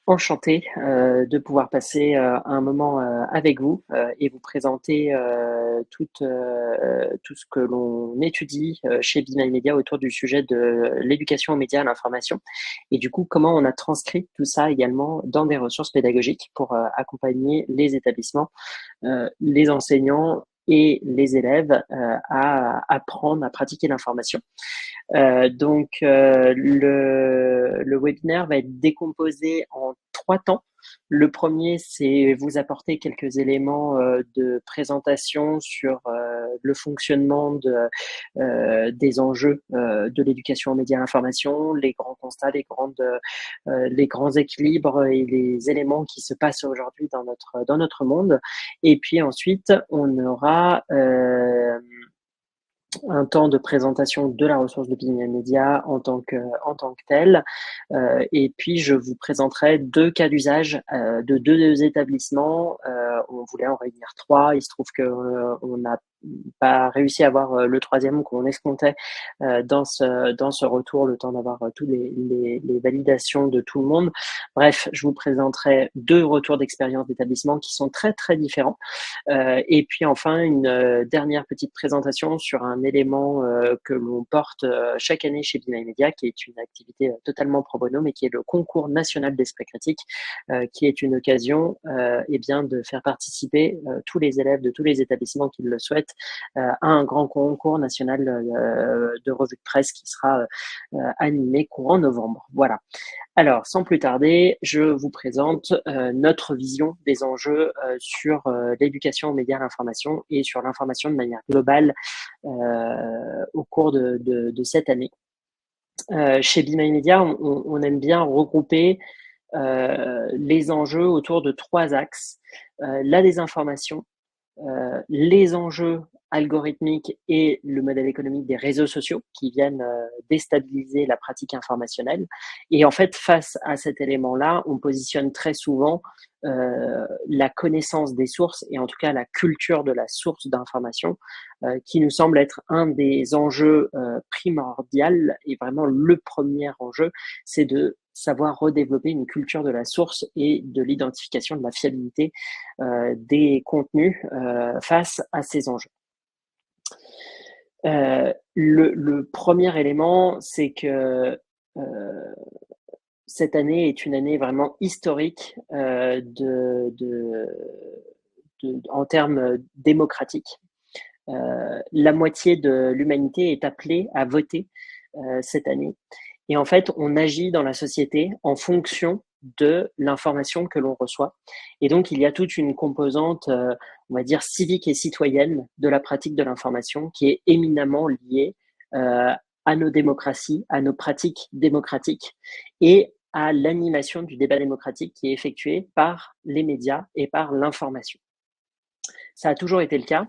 Enchanté de pouvoir passer un moment avec vous et vous présenter tout ce que l'on étudie chez Be My Media autour du sujet de l'éducation aux médias, à l'information, et du coup comment on a transcrit tout ça également dans des ressources pédagogiques pour accompagner les établissements, les enseignants et les élèves à apprendre à pratiquer l'information. Le webinaire va être décomposé en 3 temps. Le premier, c'est vous apporter quelques éléments de présentation sur le fonctionnement des enjeux de l'éducation aux médias et à l'information, les grands constats, les grands équilibres et les éléments qui se passent aujourd'hui dans notre monde. Et puis ensuite, on aura un temps de présentation de la ressource de Be My Media en tant que telle. Et puis, je vous présenterai 2 cas d'usage de 2 établissements. On voulait en réunir 3. Il se trouve que on n'a pas réussi à avoir le 3e qu'on escomptait dans ce retour, le temps d'avoir tous les validations de tout le monde. Bref, je vous présenterai 2 retours d'expérience d'établissement qui sont très, très différents. Et puis enfin, une dernière petite présentation sur un élément que l'on porte chaque année chez Be My Media, qui est une activité totalement pro bono, mais qui est le concours national d'esprit critique, qui est une occasion eh bien, de faire participer tous les élèves de tous les établissements qui le souhaitent à un grand concours national de revue de presse qui sera animé courant novembre. Voilà. Alors, sans plus tarder, je vous présente notre vision des enjeux sur l'éducation aux médias à l'information et sur l'information de manière globale au cours de cette année. Chez Be My Media, on aime bien regrouper les enjeux autour de 3 axes. La désinformation, les enjeux algorithmiques et le modèle économique des réseaux sociaux qui viennent déstabiliser la pratique informationnelle. Et en fait, face à cet élément-là, on positionne très souvent la connaissance des sources et en tout cas la culture de la source d'information qui nous semble être un des enjeux primordiaux et vraiment le premier enjeu, c'est de savoir redévelopper une culture de la source et de l'identification de la fiabilité des contenus face à ces enjeux. Le premier élément, c'est que cette année est une année vraiment historique en termes démocratiques. La moitié de l'humanité est appelée à voter cette année. Et en fait, on agit dans la société en fonction de l'information que l'on reçoit. Et donc, il y a toute une composante, on va dire, civique et citoyenne de la pratique de l'information qui est éminemment liée à nos démocraties, à nos pratiques démocratiques et à l'animation du débat démocratique qui est effectué par les médias et par l'information. Ça a toujours été le cas,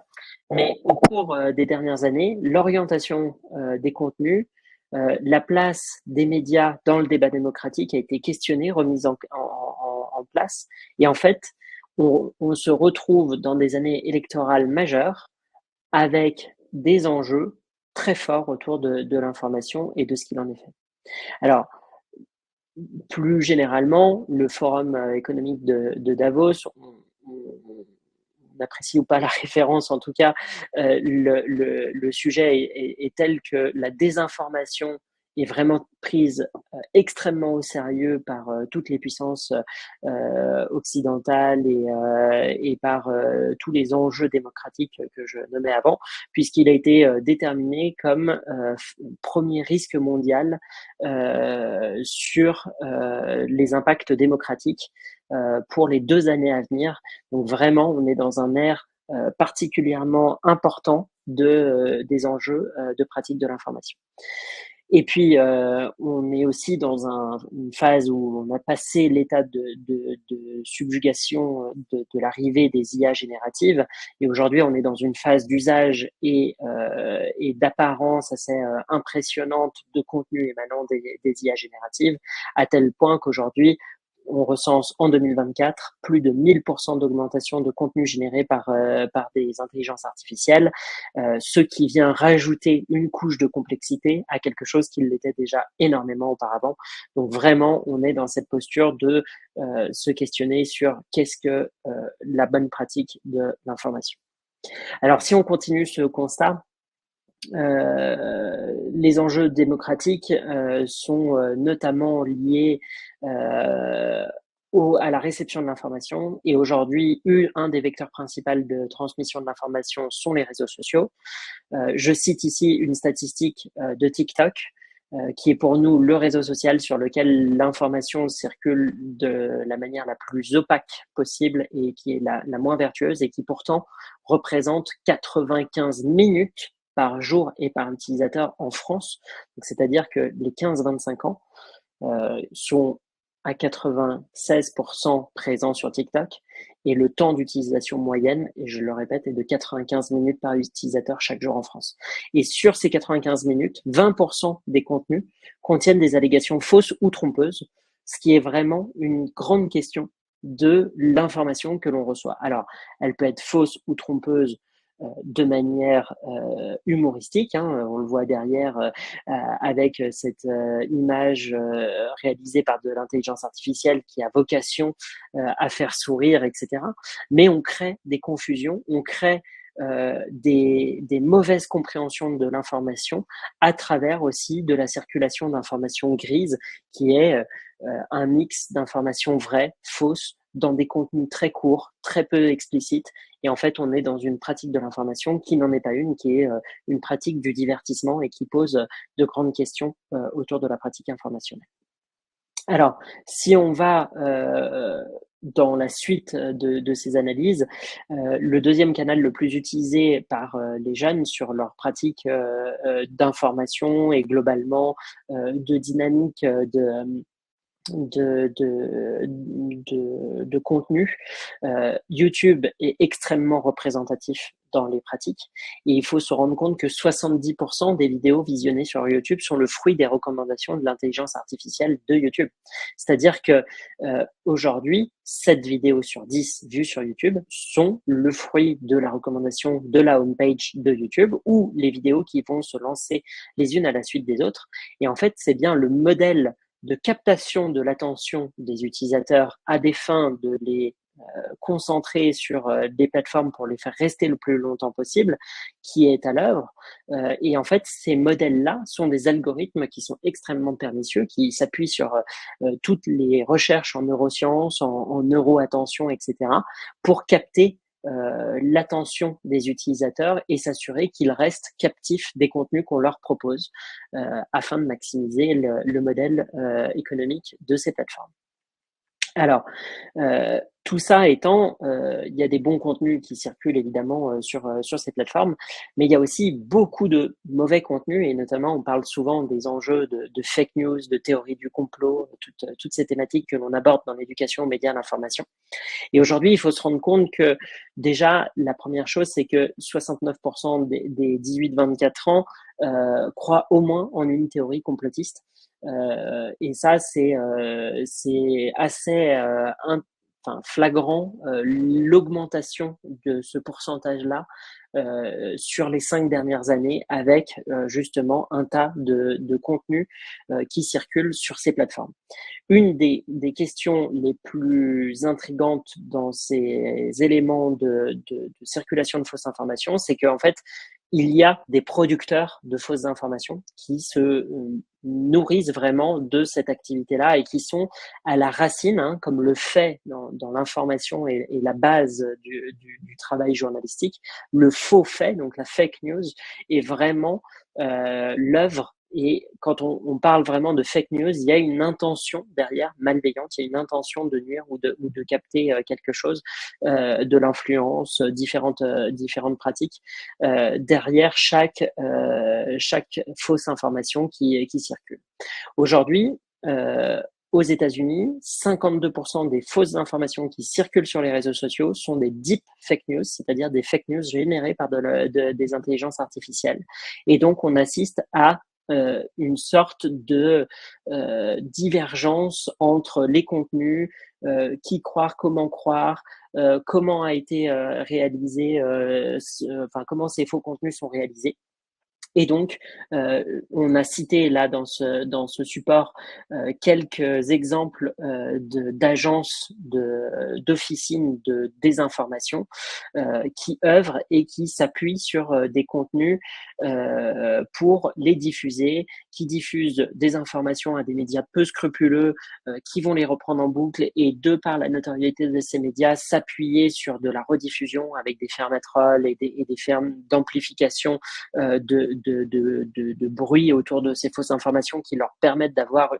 mais au cours des dernières années, l'orientation des contenus, la place des médias dans le débat démocratique a été questionnée, remise en place. Et en fait, on se retrouve dans des années électorales majeures avec des enjeux très forts autour de l'information et de ce qu'il en est fait. Alors, plus généralement, le forum économique de Davos, on apprécie ou pas la référence, en tout cas, le sujet est tel que la désinformation est vraiment prise extrêmement au sérieux par toutes les puissances occidentales et par tous les enjeux démocratiques que je nommais avant, puisqu'il a été déterminé comme premier risque mondial sur les impacts démocratiques pour les 2 années à venir. Donc vraiment, on est dans un ère particulièrement important des enjeux de pratique de l'information. Et puis, on est aussi dans une phase où on a passé l'état de subjugation de l'arrivée des IA génératives. Et aujourd'hui, on est dans une phase d'usage et d'apparence assez impressionnante de contenu émanant des IA génératives, à tel point qu'aujourd'hui, on recense en 2024 plus de 1000% d'augmentation de contenu généré par des intelligences artificielles, ce qui vient rajouter une couche de complexité à quelque chose qui l'était déjà énormément auparavant. Donc vraiment, on est dans cette posture de se questionner sur qu'est-ce que la bonne pratique de l'information. Alors si on continue ce constat, les enjeux démocratiques sont notamment liés à la réception de l'information. Et aujourd'hui, un des vecteurs principaux de transmission de l'information sont les réseaux sociaux. Je cite ici une statistique de TikTok, qui est pour nous le réseau social sur lequel l'information circule de la manière la plus opaque possible et qui est la moins vertueuse et qui pourtant représente 95 minutes par jour et par utilisateur en France. C'est-à-dire que les 15-25 ans sont à 96% présents sur TikTok et le temps d'utilisation moyenne, et je le répète, est de 95 minutes par utilisateur chaque jour en France. Et sur ces 95 minutes, 20% des contenus contiennent des allégations fausses ou trompeuses, ce qui est vraiment une grande question de l'information que l'on reçoit. Alors, elle peut être fausse ou trompeuse de manière humoristique, hein, on le voit derrière avec cette image réalisée par de l'intelligence artificielle qui a vocation à faire sourire, etc. Mais on crée des confusions, on crée des mauvaises compréhensions de l'information à travers aussi de la circulation d'informations grises qui est un mix d'informations vraies, fausses, dans des contenus très courts, très peu explicites. Et en fait, on est dans une pratique de l'information qui n'en est pas une, qui est une pratique du divertissement et qui pose de grandes questions autour de la pratique informationnelle. Alors, si on va dans la suite de ces analyses, le deuxième canal le plus utilisé par les jeunes sur leur pratique d'information et globalement de dynamique de contenu, YouTube est extrêmement représentatif dans les pratiques et il faut se rendre compte que 70% des vidéos visionnées sur YouTube sont le fruit des recommandations de l'intelligence artificielle de YouTube. C'est-à-dire que aujourd'hui, 7 vidéos sur 10 vues sur YouTube sont le fruit de la recommandation de la homepage de YouTube ou les vidéos qui vont se lancer les unes à la suite des autres. Et en fait, c'est bien le modèle de captation de l'attention des utilisateurs à des fins de les concentrer sur des plateformes pour les faire rester le plus longtemps possible, qui est à l'œuvre. Et en fait, ces modèles-là sont des algorithmes qui sont extrêmement pernicieux, qui s'appuient sur toutes les recherches en neurosciences, en neuroattention, etc., pour capter l'attention des utilisateurs et s'assurer qu'ils restent captifs des contenus qu'on leur propose afin de maximiser le modèle économique de ces plateformes. Alors, tout ça étant, il y a des bons contenus qui circulent évidemment sur ces plateformes, mais il y a aussi beaucoup de mauvais contenus et notamment on parle souvent des enjeux de fake news, de théorie du complot, toutes ces thématiques que l'on aborde dans l'éducation aux médias, à l'information. Et aujourd'hui, il faut se rendre compte que déjà, la première chose, c'est que 69% des 18-24 ans croient au moins en une théorie complotiste. Et ça, c'est assez flagrant l'augmentation de ce pourcentage-là sur les 5 dernières années avec justement un tas de contenus qui circulent sur ces plateformes. Une des questions les plus intrigantes dans ces éléments de circulation de fausses informations, c'est qu'en fait, il y a des producteurs de fausses informations qui se nourrissent vraiment de cette activité-là et qui sont à la racine, hein, comme le fait dans l'information et la base du travail journalistique, le faux fait, donc la fake news, est vraiment l'œuvre. Et quand on parle vraiment de fake news, il y a une intention derrière malveillante, il y a une intention de nuire ou de capter quelque chose, de l'influence, différentes pratiques derrière chaque fausse information qui circule. Aujourd'hui, aux États-Unis, 52% des fausses informations qui circulent sur les réseaux sociaux sont des deep fake news, c'est-à-dire des fake news générées par des intelligences artificielles. Et donc, on assiste à une sorte de divergence entre les contenus, qui croire, comment a été réalisé, enfin comment ces faux contenus sont réalisés. Et donc, on a cité là dans ce support quelques exemples d'agences, d'officines de désinformation qui œuvrent et qui s'appuient sur des contenus pour les diffuser, qui diffusent des informations à des médias peu scrupuleux, qui vont les reprendre en boucle et de par la notoriété de ces médias, s'appuyer sur de la rediffusion avec des fermes à trolls et des fermes d'amplification de bruit autour de ces fausses informations qui leur permettent d'avoir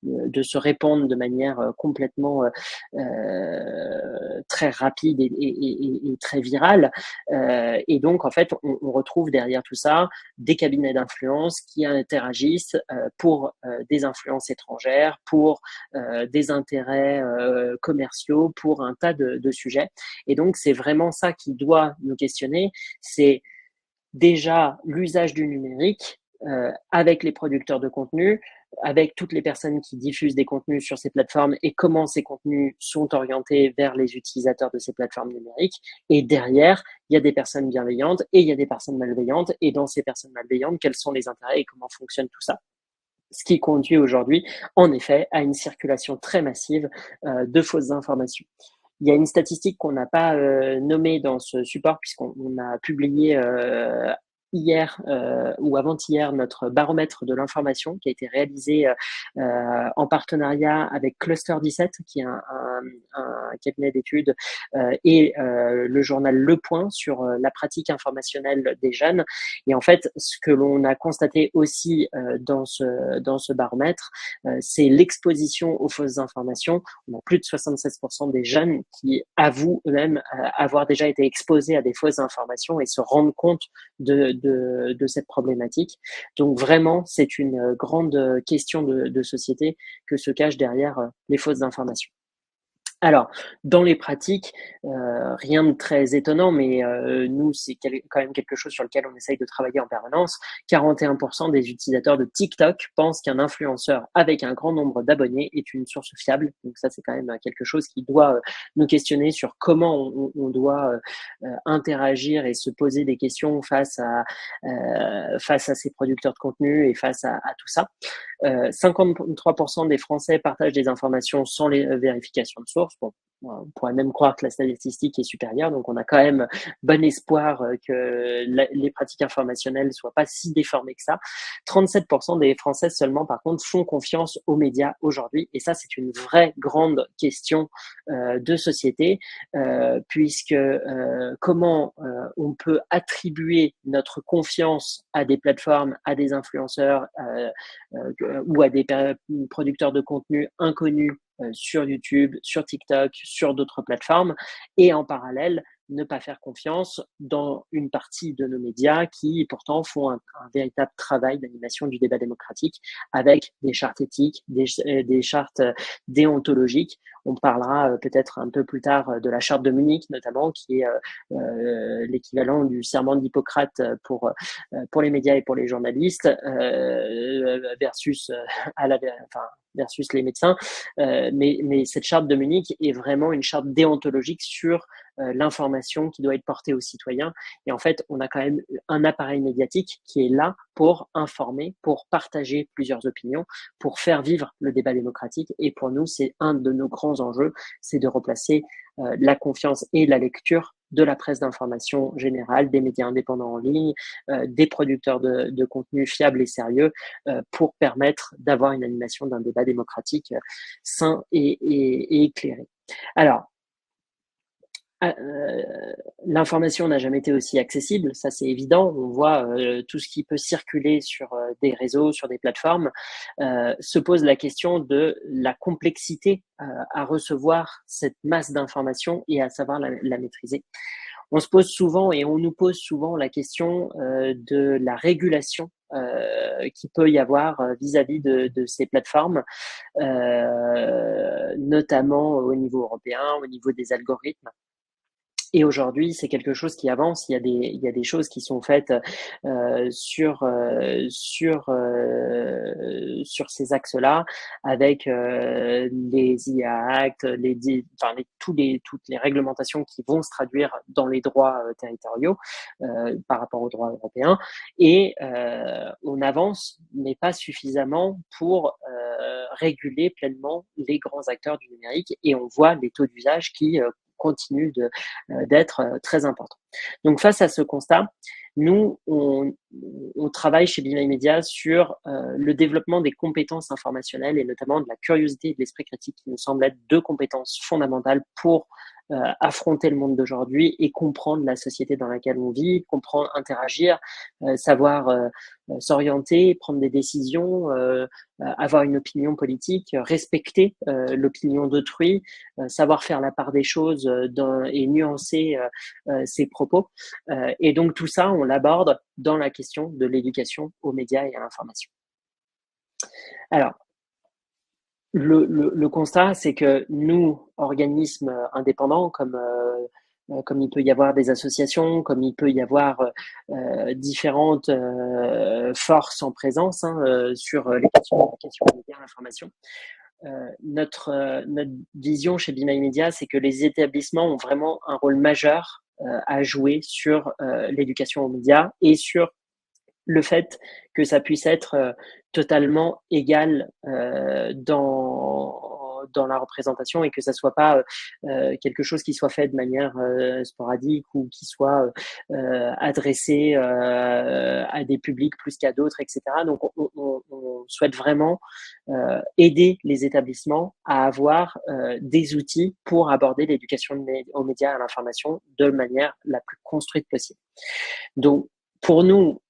de se répandre de manière complètement très rapide et très virale. Et donc, en fait, on retrouve derrière tout ça des cabinets d'influence qui interagissent pour des influences étrangères, pour des intérêts commerciaux, pour un tas de sujets. Et donc, c'est vraiment ça qui doit nous questionner. C'est déjà l'usage du numérique avec les producteurs de contenu, avec toutes les personnes qui diffusent des contenus sur ces plateformes et comment ces contenus sont orientés vers les utilisateurs de ces plateformes numériques. Et derrière, il y a des personnes bienveillantes et il y a des personnes malveillantes. Et dans ces personnes malveillantes, quels sont les intérêts et comment fonctionne tout ça? Ce qui conduit aujourd'hui, en effet, à une circulation très massive de fausses informations. Il y a une statistique qu'on n'a pas nommée dans ce support puisqu'on a publié hier ou avant-hier notre baromètre de l'information qui a été réalisé en partenariat avec Cluster 17, qui est un cabinet d'études, et le journal Le Point sur la pratique informationnelle des jeunes. Et en fait, ce que l'on a constaté aussi dans ce baromètre, c'est l'exposition aux fausses informations. On a plus de 76% des jeunes qui avouent eux-mêmes avoir déjà été exposés à des fausses informations et se rendent compte de cette problématique. Donc vraiment, c'est une grande question de société que se cache derrière les fausses informations. Alors, dans les pratiques, rien de très étonnant, mais nous, c'est quand même quelque chose sur lequel on essaye de travailler en permanence. 41% des utilisateurs de TikTok pensent qu'un influenceur avec un grand nombre d'abonnés est une source fiable. Donc ça, c'est quand même quelque chose qui doit nous questionner sur comment on doit interagir et se poser des questions face à ces producteurs de contenu et face à tout ça. 53% des Français partagent des informations sans les vérifications de source. Bon, on pourrait même croire que la statistique est supérieure, donc on a quand même bon espoir que les pratiques informationnelles soient pas si déformées que ça. 37% des Français seulement, par contre, font confiance aux médias aujourd'hui, et ça, c'est une vraie grande question de société, puisque comment on peut attribuer notre confiance à des plateformes, à des influenceurs, ou à des producteurs de contenu inconnus sur YouTube, sur TikTok, sur d'autres plateformes, et en parallèle, ne pas faire confiance dans une partie de nos médias qui pourtant font un véritable travail d'animation du débat démocratique avec des chartes éthiques, des chartes déontologiques. On parlera peut-être un peu plus tard de la charte de Munich notamment, qui est l'équivalent du serment d'Hippocrate pour les médias et pour les journalistes versus versus les médecins. Mais cette charte de Munich est vraiment une charte déontologique sur l'information qui doit être portée aux citoyens. Et en fait, on a quand même un appareil médiatique qui est là pour informer, pour partager plusieurs opinions, pour faire vivre le débat démocratique. Et pour nous, c'est un de nos grands enjeux, c'est de replacer la confiance et la lecture de la presse d'information générale, des médias indépendants en ligne, des producteurs de contenu fiables et sérieux pour permettre d'avoir une animation d'un débat démocratique sain et éclairé. Alors, l'information n'a jamais été aussi accessible, ça c'est évident. On voit tout ce qui peut circuler sur des réseaux, sur des plateformes. Se pose la question de la complexité à recevoir cette masse d'informations et à savoir la maîtriser. On se pose souvent et on nous pose souvent la question de la régulation qu'il peut y avoir vis-à-vis de ces plateformes, notamment au niveau européen, au niveau des algorithmes. Et aujourd'hui, c'est quelque chose qui avance. Il y a des choses qui sont faites sur ces axes-là, avec les IA Act, toutes les réglementations qui vont se traduire dans les droits territoriaux par rapport aux droits européens. Et on avance, mais pas suffisamment pour réguler pleinement les grands acteurs du numérique. Et on voit les taux d'usage qui continuent d'être très importants. Donc face à ce constat, nous, on travaille chez BeMy Media sur le développement des compétences informationnelles et notamment de la curiosité et de l'esprit critique qui nous semblent être deux compétences fondamentales pour affronter le monde d'aujourd'hui et comprendre la société dans laquelle on vit, comprendre, interagir, savoir s'orienter, prendre des décisions, avoir une opinion politique, respecter l'opinion d'autrui, savoir faire la part des choses et nuancer ses propos. Et donc tout ça, on l'aborde dans la question de l'éducation aux médias et à l'information. Alors, le constat, c'est que nous, organismes indépendants, comme il peut y avoir des associations, comme il peut y avoir différentes forces en présence sur les questions d'éducation aux médias et à l'information, notre vision chez BeMy Media, c'est que les établissements ont vraiment un rôle majeur à jouer sur l'éducation aux médias et sur le fait que ça puisse être totalement égal dans la représentation et que ça soit pas quelque chose qui soit fait de manière sporadique ou qui soit adressé à des publics plus qu'à d'autres, etc. Donc, on souhaite vraiment aider les établissements à avoir des outils pour aborder l'éducation aux médias et à l'information de manière la plus construite possible. Donc, pour nous,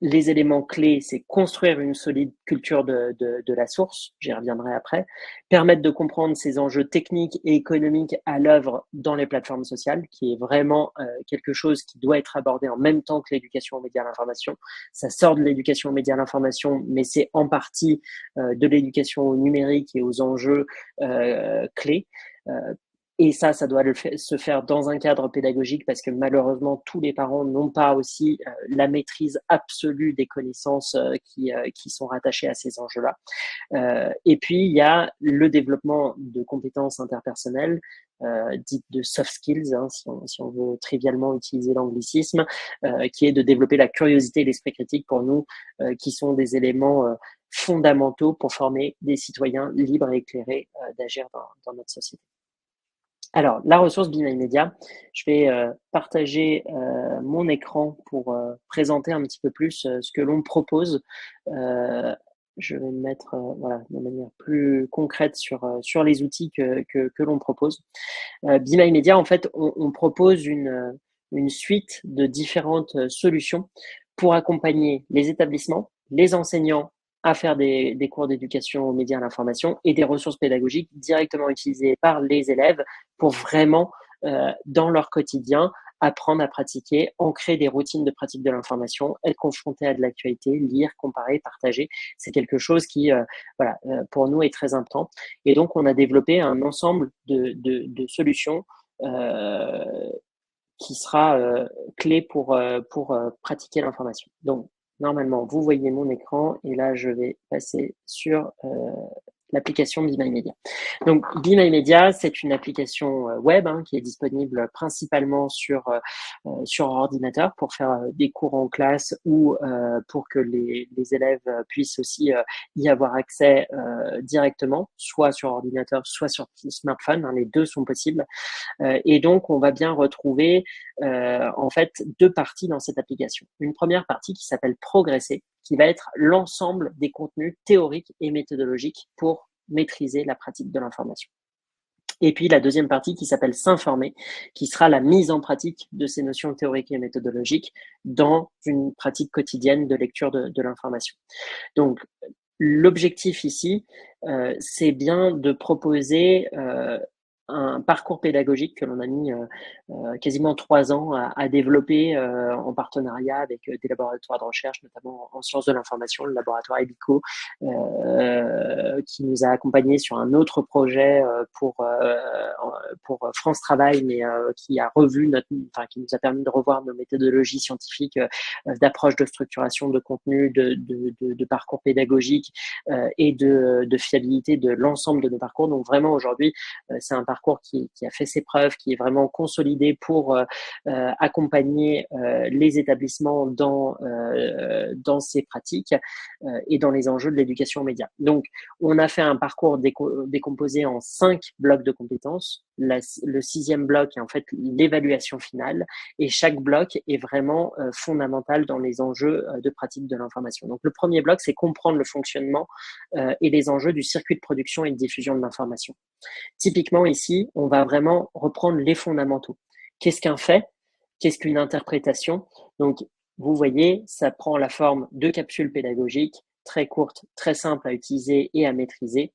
les éléments clés, c'est construire une solide culture de la source, j'y reviendrai après, permettre de comprendre ces enjeux techniques et économiques à l'œuvre dans les plateformes sociales, qui est vraiment quelque chose qui doit être abordé en même temps que l'éducation aux médias et à l'information. Ça sort de l'éducation aux médias et à l'information, mais c'est en partie de l'éducation au numérique et aux enjeux clés. Et ça doit se faire dans un cadre pédagogique parce que malheureusement, tous les parents n'ont pas aussi la maîtrise absolue des connaissances qui sont rattachées à ces enjeux-là. Et puis, il y a le développement de compétences interpersonnelles, dites de soft skills, si on veut trivialement utiliser l'anglicisme, qui est de développer la curiosité et l'esprit critique pour nous, qui sont des éléments fondamentaux pour former des citoyens libres et éclairés d'agir dans notre société. Alors, la ressource BeMy Media, je vais partager mon écran pour présenter un petit peu plus ce que l'on propose. Je vais me mettre voilà, de manière plus concrète sur les outils que l'on propose. BeMy Media, en fait, on propose une suite de différentes solutions pour accompagner les établissements, les enseignants à faire des cours d'éducation aux médias et à l'information et des ressources pédagogiques directement utilisées par les élèves pour vraiment, dans leur quotidien, apprendre à pratiquer, ancrer des routines de pratique de l'information, être confronté à de l'actualité, lire, comparer, partager. C'est quelque chose qui, voilà, pour nous est très important. Et donc, on a développé un ensemble de solutions qui sera clé pour pratiquer l'information. Donc, normalement, vous voyez mon écran et là, je vais passer sur l'application BeMy Media. Donc, BeMy Media, c'est une application web qui est disponible principalement sur ordinateur pour faire des cours en classe ou pour que les élèves puissent aussi y avoir accès directement, soit sur ordinateur, soit sur smartphone. Les deux sont possibles. Et donc, on va bien retrouver en fait deux parties dans cette application. Une première partie qui s'appelle Progresser, qui va être l'ensemble des contenus théoriques et méthodologiques pour maîtriser la pratique de l'information. Et puis la deuxième partie qui s'appelle S'informer, qui sera la mise en pratique de ces notions théoriques et méthodologiques dans une pratique quotidienne de lecture de l'information. Donc, l'objectif ici, c'est bien de proposer un parcours pédagogique que l'on a mis quasiment 3 ans à développer en partenariat avec des laboratoires de recherche, notamment en sciences de l'information, le laboratoire EBICO, qui nous a accompagnés sur un autre projet pour France Travail, mais qui a qui nous a permis de revoir nos méthodologies scientifiques d'approche de structuration de contenu, de parcours pédagogique et de fiabilité de l'ensemble de nos parcours. Donc vraiment aujourd'hui, c'est un parcours qui a fait ses preuves, qui est vraiment consolidé pour accompagner les établissements dans ces pratiques et dans les enjeux de l'éducation aux médias. Donc, on a fait un parcours décomposé en 5 blocs de compétences. Le 6e bloc est en fait l'évaluation finale et chaque bloc est vraiment fondamental dans les enjeux de pratique de l'information. Donc, le premier bloc, c'est comprendre le fonctionnement et les enjeux du circuit de production et de diffusion de l'information. Typiquement ici, on va vraiment reprendre les fondamentaux. Qu'est-ce qu'un fait? Qu'est-ce qu'une interprétation? Donc, vous voyez, ça prend la forme de capsules pédagogiques très courtes, très simples à utiliser et à maîtriser.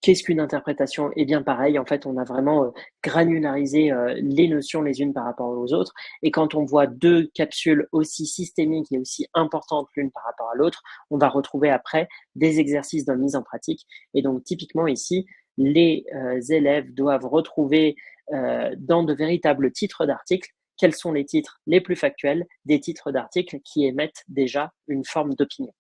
Qu'est-ce qu'une interprétation? Eh bien pareil, en fait, on a vraiment granularisé les notions les unes par rapport aux autres. Et quand on voit 2 capsules aussi systémiques et aussi importantes l'une par rapport à l'autre, on va retrouver après des exercices de mise en pratique. Et donc typiquement ici, les élèves doivent retrouver dans de véritables titres d'articles quels sont les titres les plus factuels, des titres d'articles qui émettent déjà une forme d'opinion.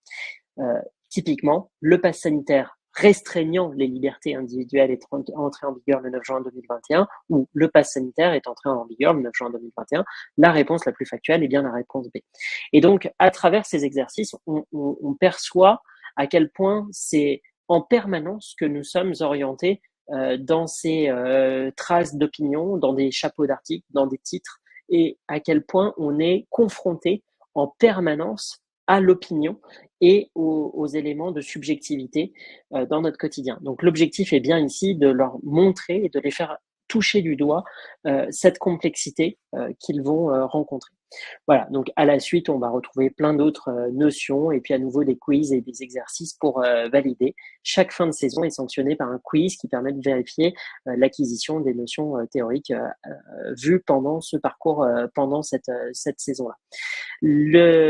Typiquement, le pass sanitaire restreignant les libertés individuelles est entré en vigueur le 9 juin 2021 ou le pass sanitaire est entré en vigueur le 9 juin 2021, la réponse la plus factuelle est bien la réponse B. Et donc, à travers ces exercices, on perçoit à quel point c'est en permanence que nous sommes orientés dans ces traces d'opinion, dans des chapeaux d'articles, dans des titres, et à quel point on est confronté en permanence à l'opinion et aux éléments de subjectivité dans notre quotidien. Donc l'objectif est bien ici de leur montrer et de les faire toucher du doigt cette complexité qu'ils vont rencontrer. Voilà, donc à la suite, on va retrouver plein d'autres notions et puis à nouveau des quiz et des exercices pour valider. Chaque fin de saison est sanctionnée par un quiz qui permet de vérifier l'acquisition des notions théoriques vues pendant ce parcours, pendant cette saison-là.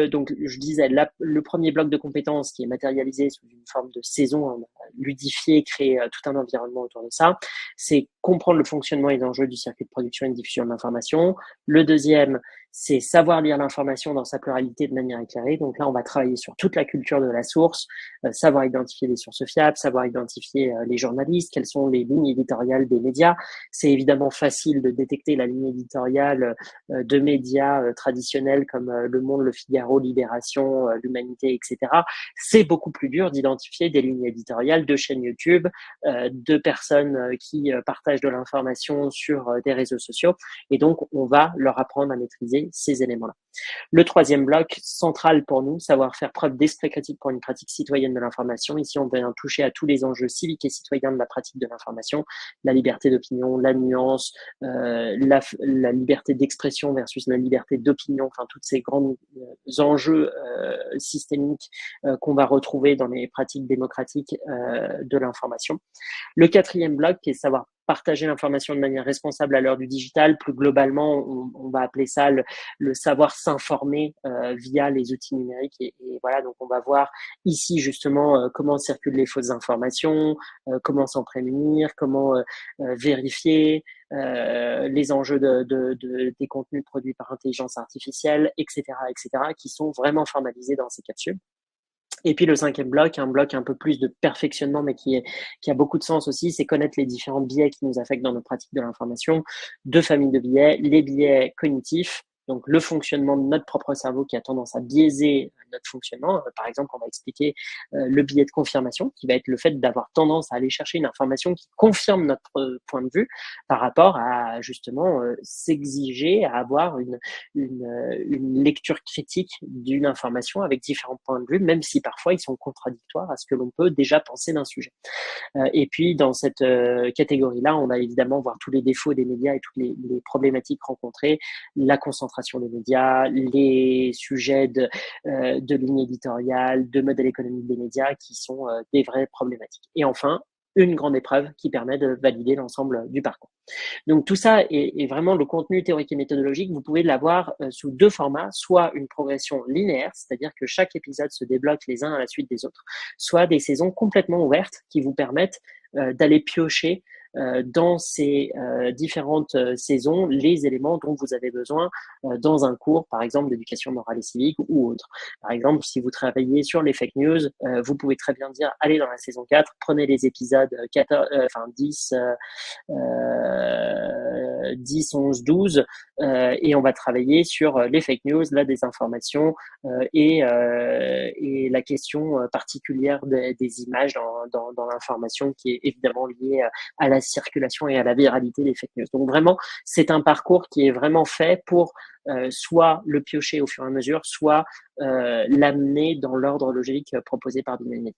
Donc, je disais, le premier bloc de compétences qui est matérialisé sous une forme de saison, on a ludifié, créé tout un environnement autour de ça, c'est comprendre le fonctionnement et les enjeux du circuit de production et de diffusion de l'information. Le deuxième, c'est savoir lire l'information dans sa pluralité de manière éclairée. Donc là, on va travailler sur toute la culture de la source, savoir identifier les sources fiables, savoir identifier les journalistes, quelles sont les lignes éditoriales des médias. C'est évidemment facile de détecter la ligne éditoriale de médias traditionnels comme Le Monde, Le Figaro, Libération, l'Humanité, etc. C'est beaucoup plus dur d'identifier des lignes éditoriales de chaînes YouTube, de personnes qui partagent de l'information sur des réseaux sociaux. Et donc, on va leur apprendre à maîtriser ces éléments-là. Le troisième bloc, central pour nous, savoir faire preuve d'esprit critique pour une pratique citoyenne de l'information. Ici, on vient toucher à tous les enjeux civiques et citoyens de la pratique de l'information, la liberté d'opinion, la nuance, la liberté d'expression versus la liberté d'opinion, enfin, toutes ces grands enjeux systémiques qu'on va retrouver dans les pratiques démocratiques de l'information. Le quatrième bloc, qui est savoir partager l'information de manière responsable à l'heure du digital. Plus globalement, on va appeler ça le savoir s'informer via les outils numériques. Et voilà, donc on va voir ici justement comment circulent les fausses informations, comment s'en prémunir, comment vérifier les enjeux des contenus produits par intelligence artificielle, etc., qui sont vraiment formalisés dans ces capsules. Et puis le cinquième bloc, un bloc un peu plus de perfectionnement, mais qui a beaucoup de sens aussi, c'est connaître les différents biais qui nous affectent dans nos pratiques de l'information. 2 familles de biais, les biais cognitifs, donc le fonctionnement de notre propre cerveau qui a tendance à biaiser notre fonctionnement. Par exemple, on va expliquer le biais de confirmation, qui va être le fait d'avoir tendance à aller chercher une information qui confirme notre point de vue par rapport à justement s'exiger à avoir une lecture critique d'une information avec différents points de vue, même si parfois ils sont contradictoires à ce que l'on peut déjà penser d'un sujet. Et puis dans cette catégorie-là, on va évidemment voir tous les défauts des médias et toutes les problématiques rencontrées, la concentration des médias, les sujets de ligne éditoriale, de modèle économique des médias qui sont des vraies problématiques. Et enfin, une grande épreuve qui permet de valider l'ensemble du parcours. Donc tout ça est vraiment le contenu théorique et méthodologique. Vous pouvez l'avoir sous deux formats, soit une progression linéaire, c'est-à-dire que chaque épisode se débloque les uns à la suite des autres, soit des saisons complètement ouvertes qui vous permettent d'aller piocher dans ces différentes saisons les éléments dont vous avez besoin dans un cours, par exemple, d'éducation morale et civique ou autre. Par exemple, si vous travaillez sur les fake news, vous pouvez très bien dire, allez dans la saison 4, prenez les épisodes 10, 10, 11, 12, et on va travailler sur les fake news, la désinformation et la question particulière des images dans l'information qui est évidemment liée à la circulation et à la viralité des fake news. Donc vraiment, c'est un parcours qui est vraiment fait pour soit le piocher au fur et à mesure, soit l'amener dans l'ordre logique proposé par Binary.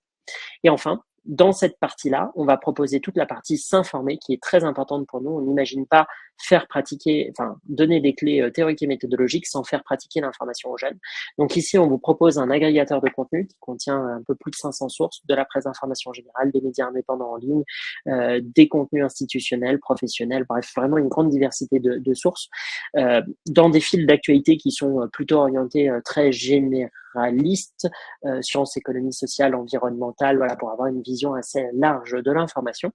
Et enfin, dans cette partie-là, on va proposer toute la partie s'informer qui est très importante pour nous. On n'imagine pas faire pratiquer, enfin, donner des clés théoriques et méthodologiques sans faire pratiquer l'information aux jeunes. Donc ici, on vous propose un agrégateur de contenu qui contient un peu plus de 500 sources, de la presse d'information générale, des médias indépendants en ligne, des contenus institutionnels, professionnels, bref, vraiment une grande diversité de sources, dans des fils d'actualité qui sont plutôt orientés très généralistes, sciences, économie sociale, environnementale, voilà, pour avoir une vision assez large de l'information.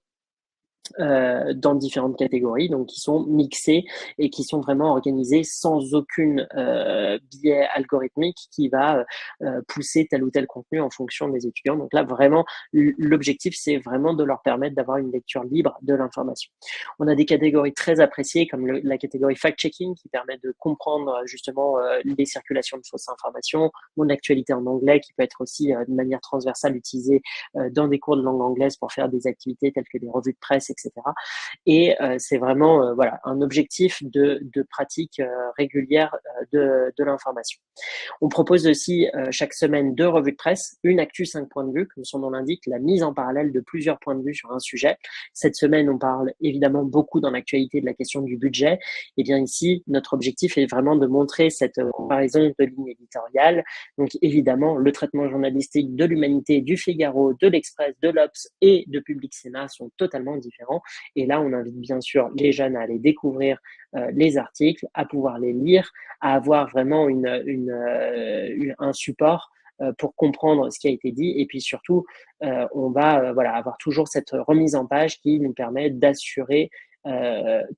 Dans différentes catégories, donc qui sont mixées et qui sont vraiment organisées sans aucune biais algorithmique qui va pousser tel ou tel contenu en fonction des étudiants. Donc là, vraiment, l'objectif, c'est vraiment de leur permettre d'avoir une lecture libre de l'information. On a des catégories très appréciées comme la catégorie fact-checking qui permet de comprendre justement les circulations de fausses informations, mon actualité en anglais qui peut être aussi de manière transversale utilisée dans des cours de langue anglaise pour faire des activités telles que des revues de presse, etc. Et c'est vraiment voilà, un objectif de pratique régulière de l'information. On propose aussi chaque semaine 2 revues de presse, une actu 5 points de vue, comme son nom l'indique, la mise en parallèle de plusieurs points de vue sur un sujet. Cette semaine, on parle évidemment beaucoup dans l'actualité de la question du budget. Et bien ici, notre objectif est vraiment de montrer cette comparaison de ligne éditoriale. Donc évidemment, le traitement journalistique de l'Humanité, du Figaro, de l'Express, de l'Obs et de Public Sénat sont totalement différents. Et là, on invite bien sûr les jeunes à aller découvrir les articles, à pouvoir les lire, à avoir vraiment un support pour comprendre ce qui a été dit. Et puis surtout, on va voilà, avoir toujours cette remise en page qui nous permet d'assurer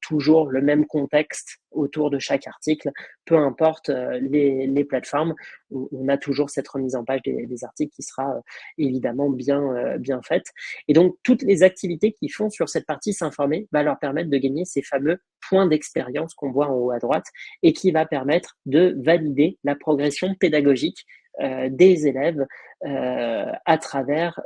toujours le même contexte autour de chaque article, peu importe les plateformes, on a toujours cette remise en page des articles qui sera évidemment bien faite. Et donc, toutes les activités qu'ils font sur cette partie s'informer va leur permettre de gagner ces fameux points d'expérience qu'on voit en haut à droite et qui va permettre de valider la progression pédagogique des élèves à travers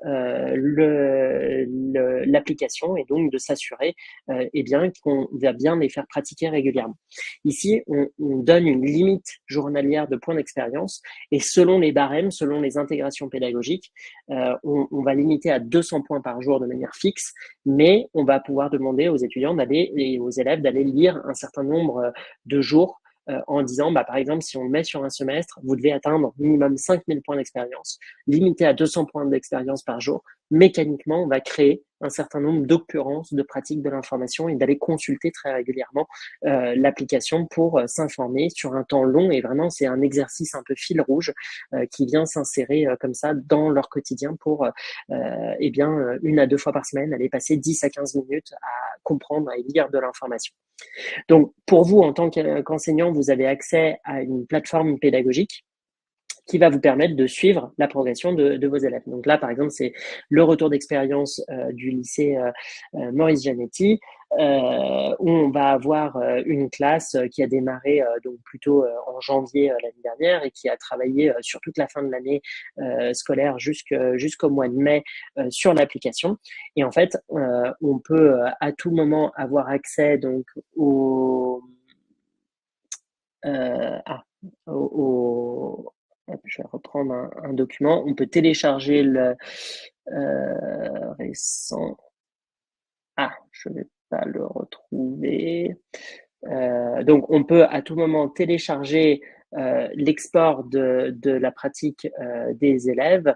l'application et donc de s'assurer eh bien qu'on va bien les faire pratiquer régulièrement. Ici, on donne une limite journalière de points d'expérience et selon les barèmes, selon les intégrations pédagogiques, on va limiter à 200 points par jour de manière fixe, mais on va pouvoir demander aux étudiants et aux élèves d'aller lire un certain nombre de jours en disant, bah, par exemple, si on le met sur un semestre, vous devez atteindre minimum 5000 points d'expérience, limité à 200 points d'expérience par jour. Mécaniquement, on va créer un certain nombre d'occurrences de pratiques de l'information et d'aller consulter très régulièrement l'application pour s'informer sur un temps long. Et vraiment, c'est un exercice un peu fil rouge qui vient s'insérer comme ça dans leur quotidien pour, eh bien, 1 à 2 fois par semaine, aller passer 10 à 15 minutes à comprendre et lire de l'information. Donc, pour vous, en tant qu'enseignant, vous avez accès à une plateforme pédagogique qui va vous permettre de suivre la progression de vos élèves. Donc là, par exemple, c'est le retour d'expérience du lycée Maurice Gianetti, où on va avoir une classe qui a démarré donc plutôt en janvier l'année dernière et qui a travaillé sur toute la fin de l'année scolaire jusqu'au mois de mai sur l'application. Et en fait, on peut à tout moment avoir accès donc euh, ah, au je vais reprendre un document. On peut télécharger le récent. Ah, je ne vais pas le retrouver. Donc, on peut à tout moment télécharger l'export de la pratique des élèves.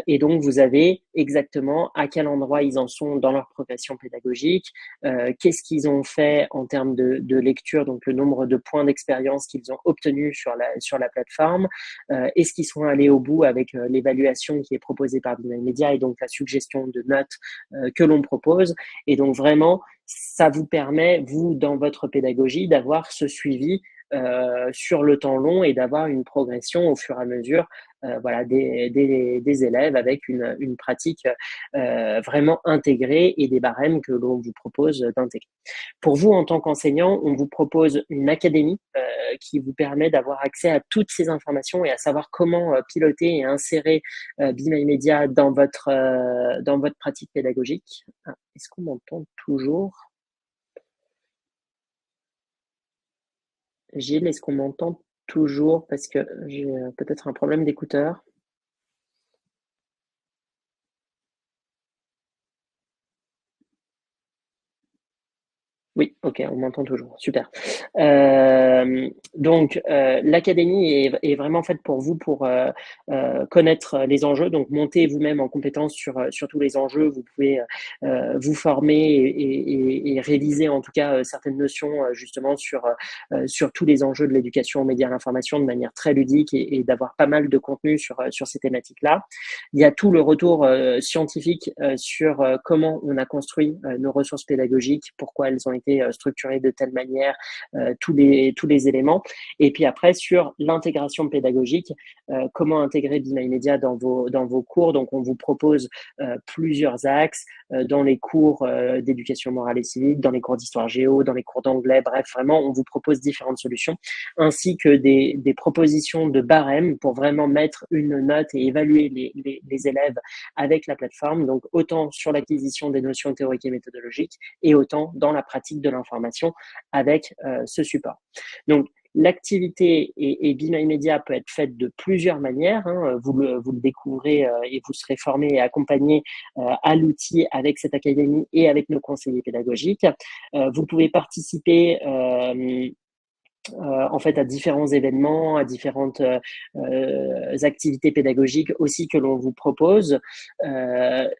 Et donc, vous avez exactement à quel endroit ils en sont dans leur progression pédagogique, qu'est-ce qu'ils ont fait en termes de lecture, donc le nombre de points d'expérience qu'ils ont obtenus sur la plateforme, est-ce qu'ils sont allés au bout avec l'évaluation qui est proposée par Be My Media et donc la suggestion de notes que l'on propose. Et donc, vraiment, ça vous permet, vous, dans votre pédagogie, d'avoir ce suivi sur le temps long et d'avoir une progression au fur et à mesure voilà, des élèves avec une pratique vraiment intégrée et des barèmes que l'on vous propose d'intégrer. Pour vous, en tant qu'enseignant, on vous propose une académie qui vous permet d'avoir accès à toutes ces informations et à savoir comment piloter et insérer Be My Media dans votre pratique pédagogique. Ah, est-ce qu'on m'entend toujours? Gilles, est-ce qu'on m'entend toujours? Parce que j'ai peut-être un problème d'écouteur. Oui, ok, on m'entend toujours. Super. Donc, l'académie est vraiment faite pour vous pour connaître les enjeux, donc monter vous-même en compétence sur tous les enjeux. Vous pouvez vous former et réaliser en tout cas certaines notions justement sur tous les enjeux de l'éducation aux médias à l'information de manière très ludique et d'avoir pas mal de contenu sur ces thématiques-là. Il y a tout le retour scientifique sur comment on a construit nos ressources pédagogiques, pourquoi elles ont été structurées de telle manière, tous les éléments. Et puis après, sur l'intégration pédagogique, comment intégrer Be My Media dans vos cours. Donc, on vous propose plusieurs axes dans les cours d'éducation morale et civique, dans les cours d'histoire géo, dans les cours d'anglais. Bref, vraiment, on vous propose différentes solutions, ainsi que des propositions de barème pour vraiment mettre une note et évaluer les élèves avec la plateforme. Donc, autant sur l'acquisition des notions théoriques et méthodologiques et autant dans la pratique de l'information avec ce support. Donc, l'activité et Be My Media peut être faite de plusieurs manières. Hein. Vous le découvrez et vous serez formé et accompagné à l'outil avec cette académie et avec nos conseillers pédagogiques. Vous pouvez participer en fait à différents événements, à différentes activités pédagogiques aussi que l'on vous propose,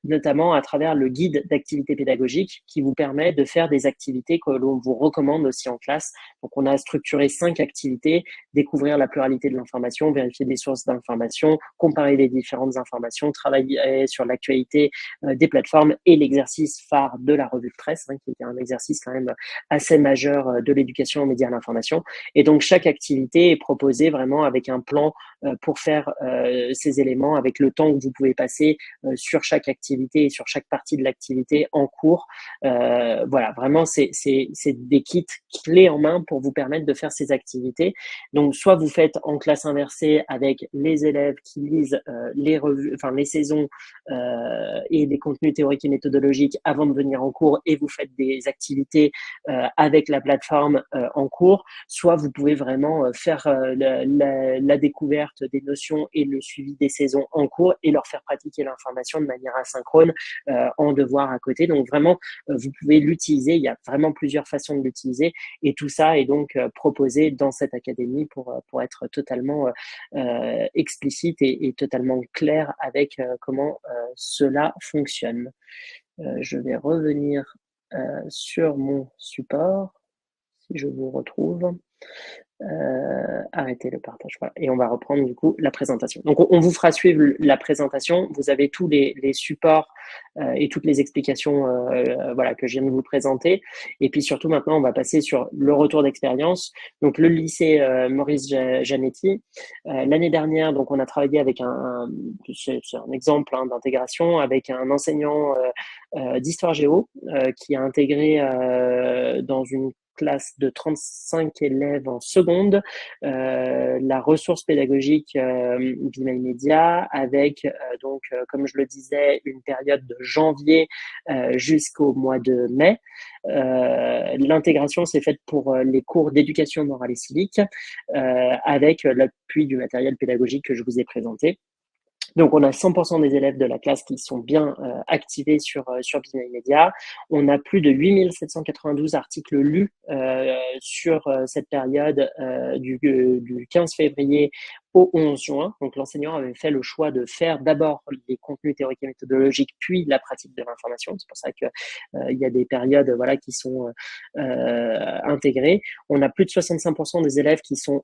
notamment à travers le guide d'activités pédagogiques qui vous permet de faire des activités que l'on vous recommande aussi en classe. Donc, on a structuré 5 activités: découvrir la pluralité de l'information, vérifier des sources d'information, comparer les différentes informations, travailler sur l'actualité des plateformes et l'exercice phare de la revue de presse, hein, qui est un exercice quand même assez majeur de l'éducation aux médias à l'information. Et donc, chaque activité est proposée vraiment avec un plan pour faire ces éléments, avec le temps que vous pouvez passer sur chaque activité et sur chaque partie de l'activité en cours. Voilà, vraiment, c'est des kits clés en main pour vous permettre de faire ces activités. Donc, soit vous faites en classe inversée avec les élèves qui lisent les revues, enfin les saisons et des contenus théoriques et méthodologiques avant de venir en cours et vous faites des activités avec la plateforme en cours, soit vous pouvez vraiment faire la découverte des notions et le suivi des saisons en cours et leur faire pratiquer l'information de manière asynchrone en devoir à côté. Donc vraiment, vous pouvez l'utiliser. Il y a vraiment plusieurs façons de l'utiliser et tout ça est donc proposé dans cette académie pour être totalement explicite et totalement clair avec comment cela fonctionne. Je vais revenir sur mon support, si je vous retrouve. Arrêter le partage. Voilà. Et on va reprendre du coup la présentation. Donc on vous fera suivre la présentation. Vous avez tous les supports et toutes les explications voilà, que je viens de vous présenter. Et puis surtout maintenant, on va passer sur le retour d'expérience. Donc le lycée Maurice Janetti. L'année dernière, donc on a travaillé avec c'est un exemple hein, d'intégration avec un enseignant d'histoire géo qui a intégré dans une classe de 35 élèves en seconde, la ressource pédagogique Be My Media avec donc comme je le disais une période de janvier jusqu'au mois de mai. L'intégration s'est faite pour les cours d'éducation morale et civique avec l'appui du matériel pédagogique que je vous ai présenté. Donc, on a 100% des élèves de la classe qui sont bien activés sur Binaire Média. On a plus de 8792 articles lus sur cette période du 15 février au 11 juin. Donc, l'enseignant avait fait le choix de faire d'abord les contenus théoriques et méthodologiques, puis la pratique de l'information. C'est pour ça que il y a des périodes voilà, qui sont intégrées. On a plus de 65% des élèves qui sont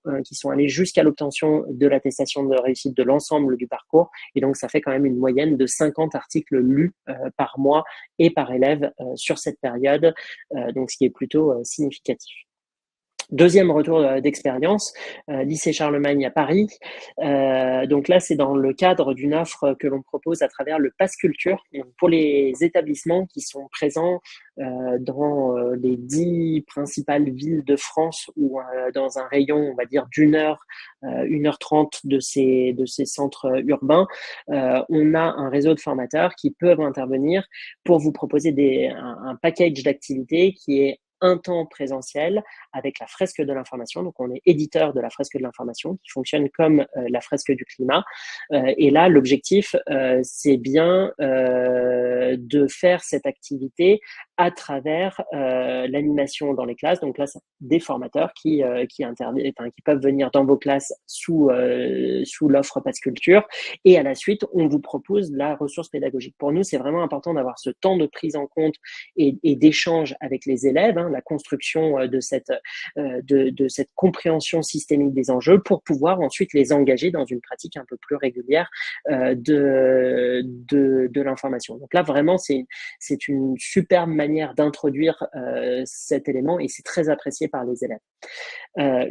allés jusqu'à l'obtention de l'attestation de réussite de l'ensemble du parcours. Et donc, ça fait quand même une moyenne de 50 articles lus par mois et par élève sur cette période, donc ce qui est plutôt significatif. Deuxième retour d'expérience, lycée Charlemagne à Paris. Donc là, c'est dans le cadre d'une offre que l'on propose à travers le Pass Culture pour les établissements qui sont présents dans les 10 principales villes de France ou dans un rayon, on va dire, d'une heure, 1h30 de ces centres urbains. On a un réseau de formateurs qui peuvent intervenir pour vous proposer un package d'activités qui est un temps présentiel avec la fresque de l'information. Donc, on est éditeur de la fresque de l'information qui fonctionne comme la fresque du climat. Et là, l'objectif, c'est bien de faire cette activité à travers l'animation dans les classes. Donc là, c'est des formateurs qui peuvent venir dans vos classes sous l'offre Pass Culture. Et à la suite, on vous propose la ressource pédagogique. Pour nous, c'est vraiment important d'avoir ce temps de prise en compte et d'échange avec les élèves, la construction de cette compréhension systémique des enjeux pour pouvoir ensuite les engager dans une pratique un peu plus régulière de l'information. Donc là, vraiment, c'est une superbe manière d'introduire cet élément et c'est très apprécié par les élèves. La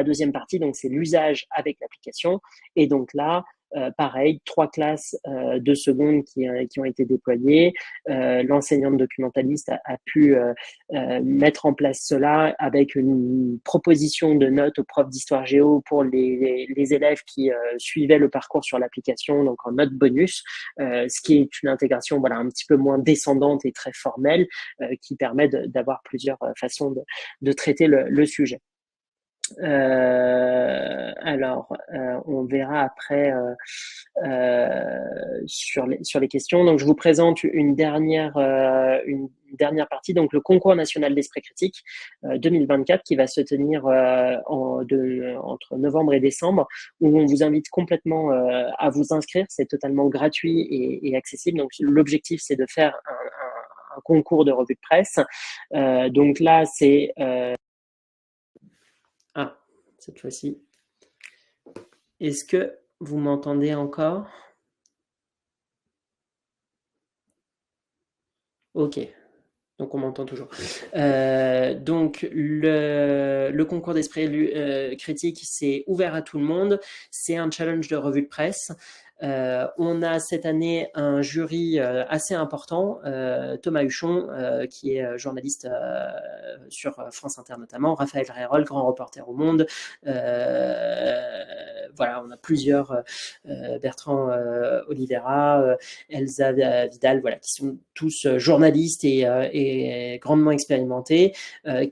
deuxième partie, donc, c'est l'usage avec l'application. Et donc là, pareil, 3 classes de seconde qui ont été déployées. L'enseignante documentaliste a pu mettre en place cela avec une proposition de notes aux profs d'histoire géo pour les élèves qui suivaient le parcours sur l'application, donc en note bonus, ce qui est une intégration voilà, un petit peu moins descendante et très formelle qui permet d'avoir plusieurs façons de traiter le sujet. On verra après sur les questions. Donc, je vous présente une dernière partie, donc le concours national d'esprit critique 2024 qui va se tenir entre novembre et décembre, où on vous invite complètement à vous inscrire. C'est totalement gratuit et accessible. Donc, l'objectif, c'est de faire un concours de revue de presse. Donc là, c'est cette fois-ci. Est-ce que vous m'entendez encore? Ok. Donc, on m'entend toujours. Donc, le concours d'esprit critique, c'est ouvert à tout le monde. C'est un challenge de revue de presse. On a cette année un jury assez important, Thomas Huchon, qui est journaliste sur France Inter notamment, Raphaël Rérol, grand reporter au Monde. Voilà, on a plusieurs, Bertrand Oliveira, Elsa Vidal, voilà, qui sont tous journalistes et grandement expérimentés,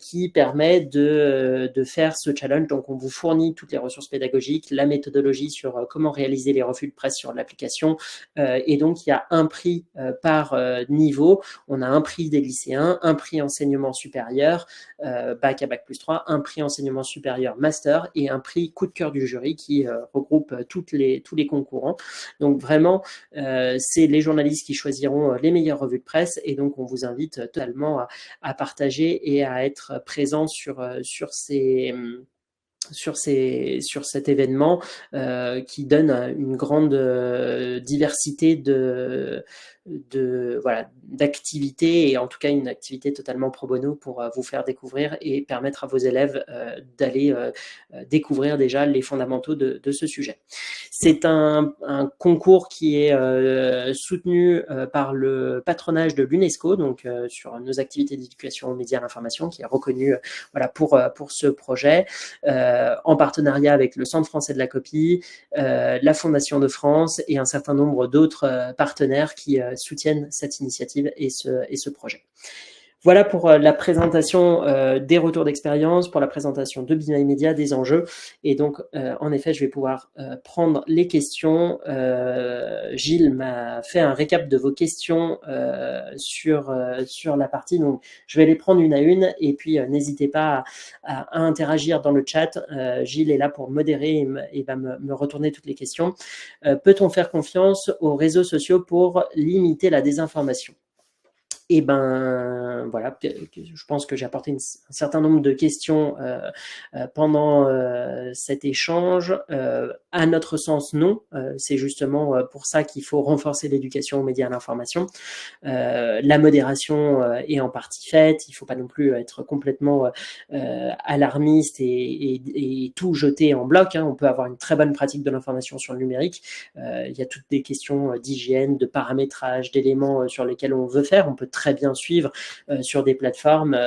qui permet de faire ce challenge. Donc, on vous fournit toutes les ressources pédagogiques, la méthodologie sur comment réaliser les revues de presse sur l'application. Et donc, il y a un prix par niveau. On a un prix des lycéens, un prix enseignement supérieur, bac à bac plus 3, un prix enseignement supérieur master et un prix coup de cœur du jury qui regroupe tous les concourants. Donc, vraiment, c'est les journalistes qui choisiront les meilleures revues de presse et donc, on vous invite totalement à partager et à être présent sur cet événement qui donne une grande diversité d'activités et en tout cas une activité totalement pro bono pour vous faire découvrir et permettre à vos élèves d'aller découvrir déjà les fondamentaux de ce sujet. C'est un concours qui est soutenu par le patronage de l'UNESCO, donc sur nos activités d'éducation aux médias et à l'information, qui est reconnu pour ce projet, en partenariat avec le Centre français de la copie, la Fondation de France et un certain nombre d'autres partenaires qui soutiennent cette initiative et ce projet. Voilà pour la présentation des retours d'expérience, pour la présentation de Be My Media, des enjeux. Et donc, en effet, je vais pouvoir prendre les questions. Gilles m'a fait un récap de vos questions sur la partie. Donc, je vais les prendre une à une. Et puis, n'hésitez pas à interagir dans le chat. Gilles est là pour modérer et va me retourner toutes les questions. Peut-on faire confiance aux réseaux sociaux pour limiter la désinformation ? Et ben voilà, je pense que j'ai apporté un certain nombre de questions pendant cet échange. À notre sens, non. C'est justement pour ça qu'il faut renforcer l'éducation aux médias et à l'information. La modération est en partie faite. Il ne faut pas non plus être complètement alarmiste et tout jeter en bloc. On peut avoir une très bonne pratique de l'information sur le numérique. Il y a toutes des questions d'hygiène, de paramétrage, d'éléments sur lesquels on veut faire. On peut très bien suivre sur des plateformes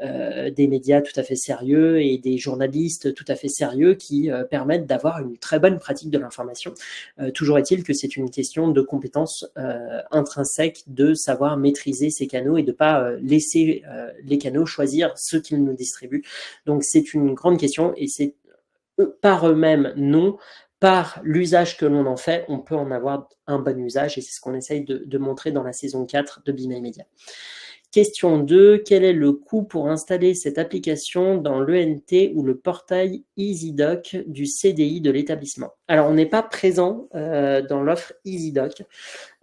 des médias tout à fait sérieux et des journalistes tout à fait sérieux qui permettent d'avoir une très bonne pratique de l'information. Toujours est-il que c'est une question de compétences intrinsèques, de savoir maîtriser ces canaux et de ne pas laisser les canaux choisir ce qu'ils nous distribuent. Donc c'est une grande question et c'est par eux-mêmes, non. Par l'usage que l'on en fait, on peut en avoir un bon usage et c'est ce qu'on essaye de montrer dans la saison 4 de Be My Media. Question 2, quel est le coût pour installer cette application dans l'ENT ou le portail EasyDoc du CDI de l'établissement? Alors, on n'est pas présent dans l'offre EasyDoc.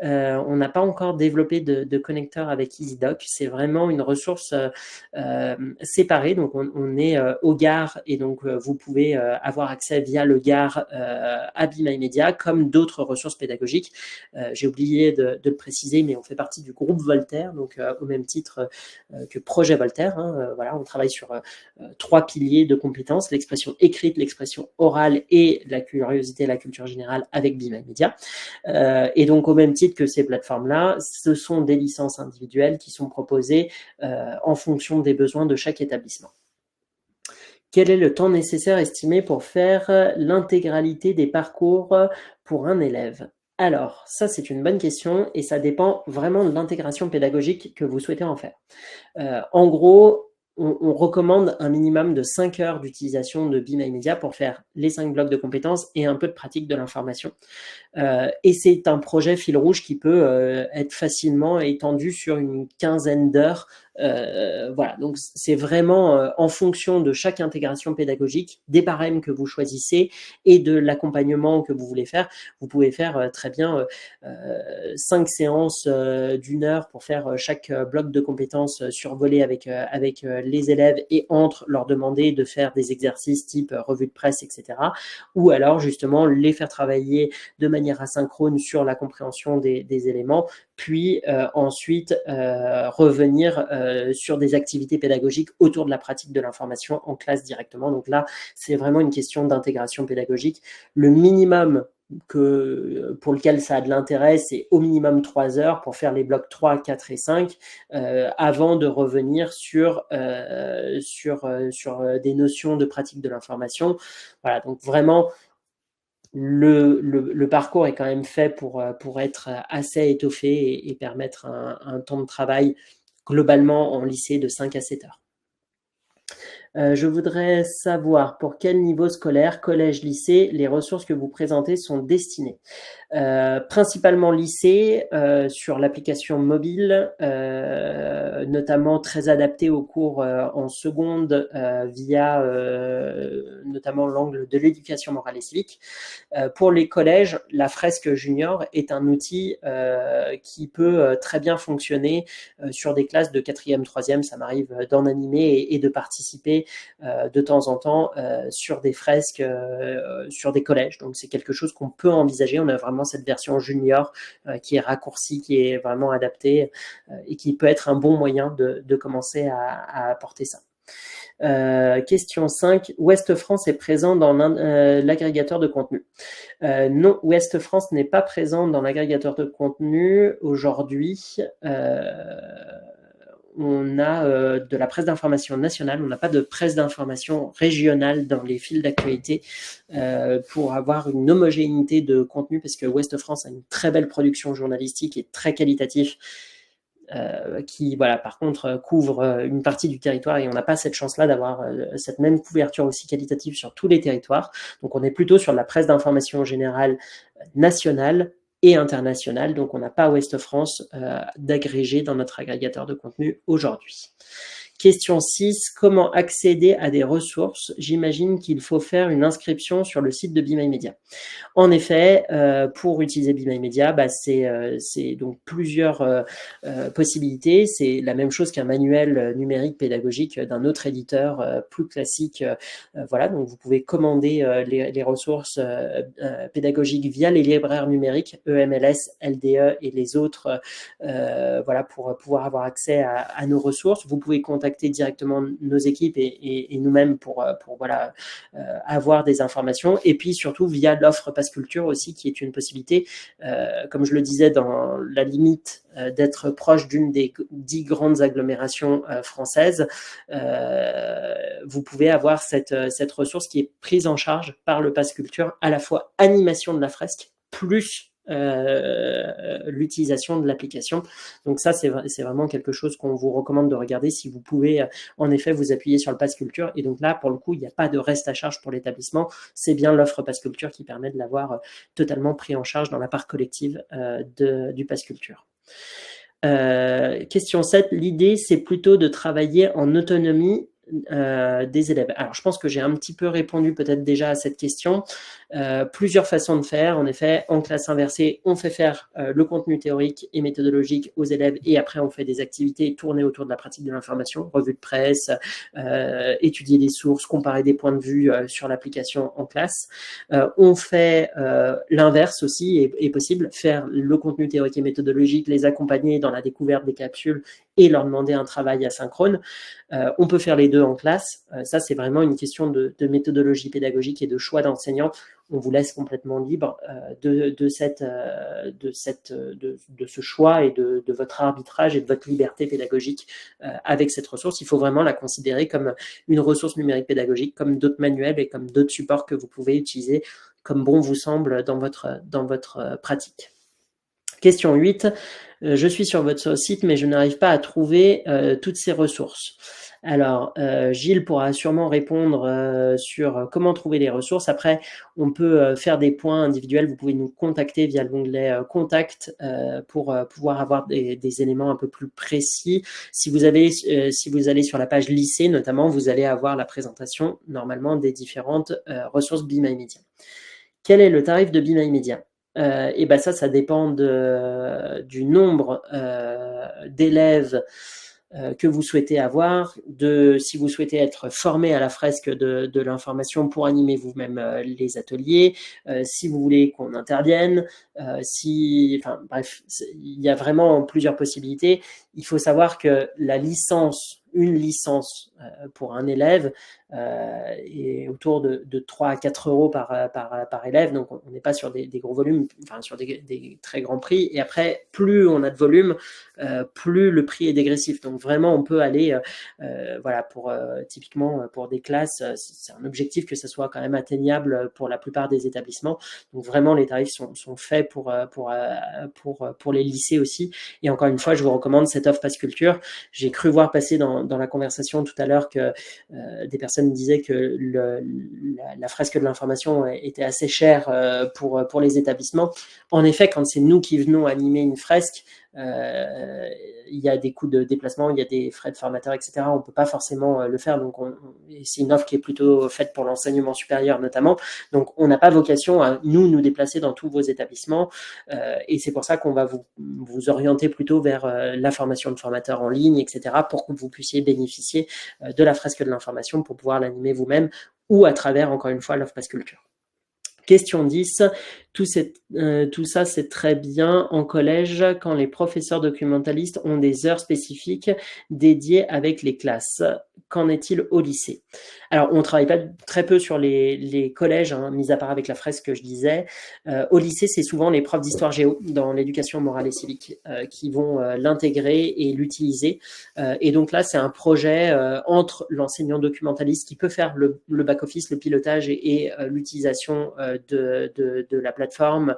On n'a pas encore développé de connecteur avec EasyDoc. C'est vraiment une ressource séparée. Donc, on est au Gard et donc vous pouvez avoir accès via le Gard à Be My Media comme d'autres ressources pédagogiques. J'ai oublié de le préciser, mais on fait partie du groupe Voltaire, donc au même titre que Projet Voltaire. Voilà, on travaille sur 3 piliers de compétences, l'expression écrite, l'expression orale et la curiosité et la culture générale avec Be My Media. Et donc, au même titre que ces plateformes-là, ce sont des licences individuelles qui sont proposées en fonction des besoins de chaque établissement. Quel est le temps nécessaire estimé pour faire l'intégralité des parcours pour un élève? Alors, ça, c'est une bonne question et ça dépend vraiment de l'intégration pédagogique que vous souhaitez en faire. En gros, on recommande un minimum de 5 heures d'utilisation de Be My Media pour faire les 5 blocs de compétences et un peu de pratique de l'information. Et c'est un projet fil rouge qui peut être facilement étendu sur une quinzaine d'heures. Voilà, donc c'est vraiment en fonction de chaque intégration pédagogique, des barèmes que vous choisissez et de l'accompagnement que vous voulez faire. Vous pouvez faire très bien 5 séances d'1 heure pour faire chaque bloc de compétences survolé avec les élèves et entre leur demander de faire des exercices type revue de presse, etc. Ou alors justement les faire travailler de manière asynchrone sur la compréhension des éléments, puis ensuite revenir sur des activités pédagogiques autour de la pratique de l'information en classe directement. Donc là, c'est vraiment une question d'intégration pédagogique. Le minimum pour lequel ça a de l'intérêt, c'est au minimum 3 heures pour faire les blocs 3, 4 et 5 avant de revenir sur des notions de pratique de l'information. Voilà, donc vraiment, le parcours est quand même fait pour être assez étoffé et permettre un temps de travail globalement en lycée de 5 à 7 heures. Je voudrais savoir pour quel niveau scolaire, collège, lycée, les ressources que vous présentez sont destinées. Principalement lycée, sur l'application mobile, notamment très adaptée aux cours en seconde via notamment l'angle de l'éducation morale et civique. Pour les collèges, la fresque junior est un outil qui peut très bien fonctionner sur des classes de 4e, 3e. Ça m'arrive d'en animer et de participer de temps en temps sur des fresques sur des collèges. Donc c'est quelque chose qu'on peut envisager. On a vraiment cette version junior qui est raccourcie, qui est vraiment adaptée et qui peut être un bon moyen de commencer à apporter ça. Question 5, Ouest France est présent dans l'agrégateur de contenu. Non, Ouest France n'est pas présent dans l'agrégateur de contenu aujourd'hui. On a de la presse d'information nationale, on n'a pas de presse d'information régionale dans les fils d'actualité pour avoir une homogénéité de contenu, parce que Ouest France a une très belle production journalistique et très qualitatif. qui, voilà, par contre, couvre une partie du territoire et on n'a pas cette chance-là d'avoir cette même couverture aussi qualitative sur tous les territoires. Donc, on est plutôt sur de la presse d'information générale nationale et internationale. Donc, on n'a pas Ouest France d'agrégé dans notre agrégateur de contenu aujourd'hui. Question 6, comment accéder à des ressources? J'imagine qu'il faut faire une inscription sur le site de Be My Media. En effet, pour utiliser Be My Media, c'est donc plusieurs possibilités. C'est la même chose qu'un manuel numérique pédagogique d'un autre éditeur plus classique. Voilà, donc vous pouvez commander les ressources pédagogiques via les libraires numériques, EMLS, LDE et les autres, voilà, pour pouvoir avoir accès à nos ressources. Vous pouvez contacter directement nos équipes et nous-mêmes pour voilà, avoir des informations. Et puis surtout via l'offre Pass Culture aussi, qui est une possibilité, comme je le disais, dans la limite d'être proche d'une des 10 grandes agglomérations françaises, vous pouvez avoir cette ressource qui est prise en charge par le Pass Culture, à la fois animation de la fresque, plus l'utilisation de l'application. Donc ça, c'est vraiment quelque chose qu'on vous recommande de regarder si vous pouvez en effet vous appuyer sur le Pass Culture. Et donc là, pour le coup, il n'y a pas de reste à charge pour l'établissement. C'est bien l'offre Pass Culture qui permet de l'avoir totalement pris en charge dans la part collective du Pass Culture. Question 7, l'idée c'est plutôt de travailler en autonomie des élèves. Alors je pense que j'ai un petit peu répondu peut-être déjà à cette question. Plusieurs façons de faire. En effet, en classe inversée, on fait faire le contenu théorique et méthodologique aux élèves et après on fait des activités tournées autour de la pratique de l'information, revue de presse, étudier des sources, comparer des points de vue sur l'application en classe. On fait l'inverse aussi, est possible, faire le contenu théorique et méthodologique, les accompagner dans la découverte des capsules et leur demander un travail asynchrone. On peut faire les deux en classe. Ça, c'est vraiment une question de méthodologie pédagogique et de choix d'enseignant. On vous laisse complètement libre de ce choix et de votre arbitrage et de votre liberté pédagogique avec cette ressource. Il faut vraiment la considérer comme une ressource numérique pédagogique, comme d'autres manuels et comme d'autres supports que vous pouvez utiliser comme bon vous semble dans votre pratique. Question 8. Je suis sur votre site, mais je n'arrive pas à trouver toutes ces ressources. Alors, Gilles pourra sûrement répondre sur comment trouver les ressources. Après, on peut faire des points individuels. Vous pouvez nous contacter via l'onglet Contact pour pouvoir avoir des éléments un peu plus précis. Si vous allez sur la page lycée, notamment, vous allez avoir la présentation, normalement, des différentes ressources Be My Media. Quel est le tarif de Be My Media ? Et ben ça dépend du nombre d'élèves que vous souhaitez avoir, si vous souhaitez être formé à la fresque de l'information pour animer vous-même les ateliers, si vous voulez qu'on intervienne, enfin bref, il y a vraiment plusieurs possibilités. Il faut savoir que une licence pour un élève est autour de 3 à 4 euros par élève, donc on n'est pas sur des gros volumes, enfin sur des très grands prix. Et après, plus on a de volume, plus le prix est dégressif. Donc vraiment, on peut aller, voilà, typiquement pour des classes, c'est un objectif que ça soit quand même atteignable pour la plupart des établissements. Donc vraiment, les tarifs sont faits pour les lycées aussi. Et encore une fois, je vous recommande cette offre Pass Culture. J'ai cru voir passer dans la conversation tout à l'heure que des personnes disaient que la fresque de l'information était assez chère pour les établissements. En effet, quand c'est nous qui venons animer une fresque, il y a des coûts de déplacement, il y a des frais de formateur, etc. On ne peut pas forcément le faire. Donc, c'est une offre qui est plutôt faite pour l'enseignement supérieur notamment. Donc, on n'a pas vocation à nous déplacer dans tous vos établissements. Et c'est pour ça qu'on va vous orienter plutôt vers la formation de formateurs en ligne, etc. pour que vous puissiez bénéficier de la fresque de l'information pour pouvoir l'animer vous-même ou à travers, encore une fois, l'offre Pass Culture. Question 10. Tout ça, c'est très bien en collège quand les professeurs documentalistes ont des heures spécifiques dédiées avec les classes. Qu'en est-il au lycée? Alors, on ne travaille pas très peu sur les collèges, mis à part avec la fresque que je disais. Au lycée, c'est souvent les profs d'histoire géo dans l'éducation morale et civique qui vont l'intégrer et l'utiliser. Et donc là, c'est un projet entre l'enseignant documentaliste qui peut faire le back-office, le pilotage et l'utilisation de la plateforme plateforme